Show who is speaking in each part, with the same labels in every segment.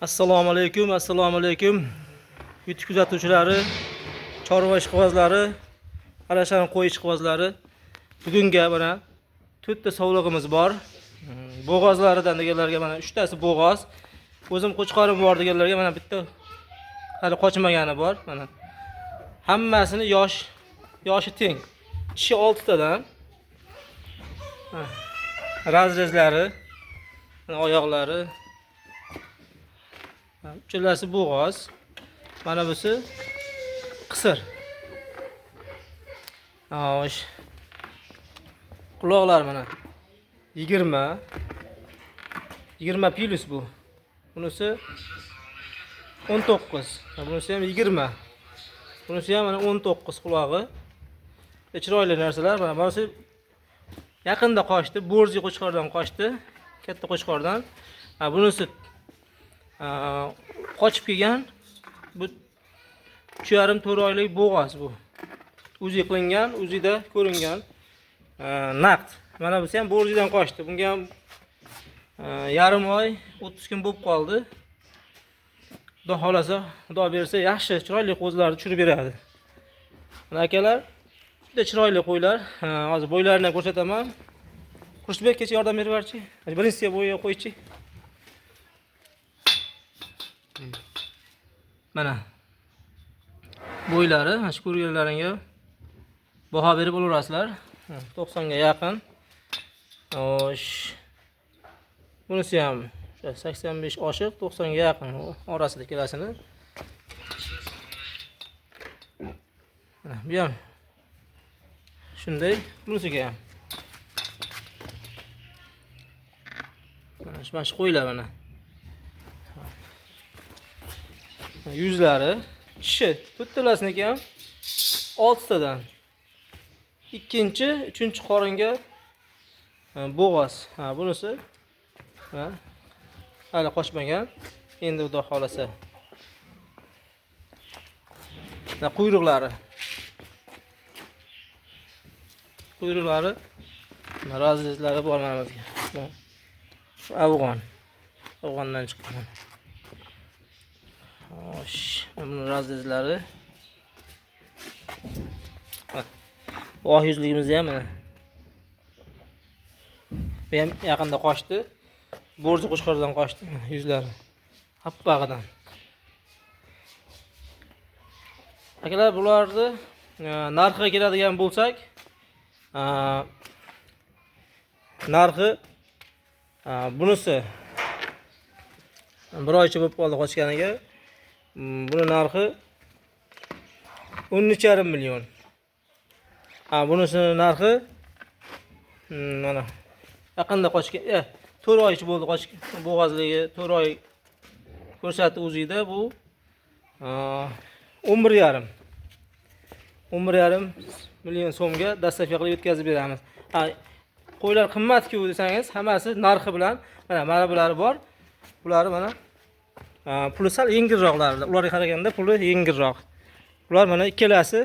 Speaker 1: Assalomu alaykum. YouTube kuzatuvchilari, chorva ishqibozlari, arashan qo'y ishqibozlari. Bugunga mana 4 ta savlog'imiz bor. Bo'g'ozlaridan deganlarga mana 3 tasi bo'g'oz. O'zim qo'chqorim bor deganlarga mana bitta hali qochmagani bor. Mana hammasini yoshi teng. Tishi 6 tadan. Razrezlari, oyoqlari uchalasi bo'g'oz. Mana busi qisir. Xo'sh. Quloqlar mana 20 plus bu. Bunisi 19. Bunisi ham 20. Bunisi ham mana 19 qulog'i. Chiroyli narsalar. Mana bunisi yaqinda qochdi, Bo'rji qo'chqordan qochdi, katta qo'chqordan. Bunisi qochib kelgan. Bu 3,5-4 oylik bo'g'oz bu. Uzi qilingan, uzida ko'ringan naqd. Mana bu ham Bo'rjidan qochdi. Bunga ham yarim oy, 30 kun bo'lib qoldi. Xudo xolasa, Xudo bersa, yaxshi, chiroyli qo'zlarni tushirib beradi. Mana akalar, juda chiroyli qo'ylar. Hozir bo'ylarini ham ko'rsataman. Xushbek kecha yordam berib berchi. Birinchisiga bo'yga qo'ychi. Mana bo'ylari, mana shu ko'rganlaringga baho berib olasizlar. 90 ga yaqin. Xo'sh. Bunisi ham 85 oshiq, 90 ga yaqin orasida kelasini. Mana bu ham shunday, bunisiga ham. Mana shu qo'ylar mana. Yuzlari, tishi to'rttalasiniga ham 6 tadan. Ikkinchi, uchinchi qoringa bo'g'oz. Bunisi hali qochmagan. Endi Xudo xolasa. Quyruqlari. Razrezlari bor mana bizga. Afg'ondan chiqqan. Xo'sh, bunun razrezlari. Oq yuzligimiz ham mana. Bu ham yaqinda qochdi. Bo'rji qo'chqordan qochdi yuzlari. Happag'idan. Akalar, bularni narxiga keladigan bo'lsak, narxi bunisi 1 oycha bo'lib qoldi qochganiga. Buni narxi 13,5 million. Bunisi narxi mana yaqinda qochgan, 4 oycha bo'ldi qochgan. Bo'g'ozligi 4 oy ko'rsatdi o'zida bu 11,5 million so'mga dastavka qilib yetkazib beramiz. Qo'ylar qimmat-ku desangiz, hammasi narxi bilan mana bular bor. Bular mana puli sal yengilroqlar. Ularga qaraganda puli yengilroq. Ular mana ikkalasi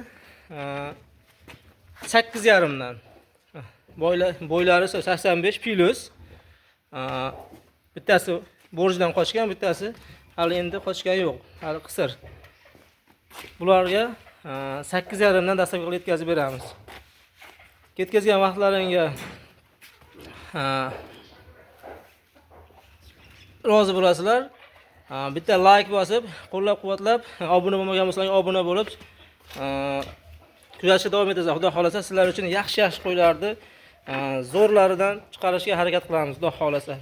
Speaker 1: 8,5 dan. Bo'ylari 85 plus. Bittasi Bo'rjidan qochgan, bittasi hali endi qochgani yo'q. Hali qisir. Bularga 8,5 dan dastavka qilib yetkazib beramiz. Ketkazgan vaqtlaringga rozi bo'lasizlar. Bitta like bosib, qo'llab-quvvatlab, obuna bo'lmagan bo'lsangiz obuna bo'lib, kuzatishga davom etasiz. Xudo xolasa sizlar uchun yaxshi qo'ylarni zo'rlaridan chiqarishga harakat qilamiz, Xudo xolasa.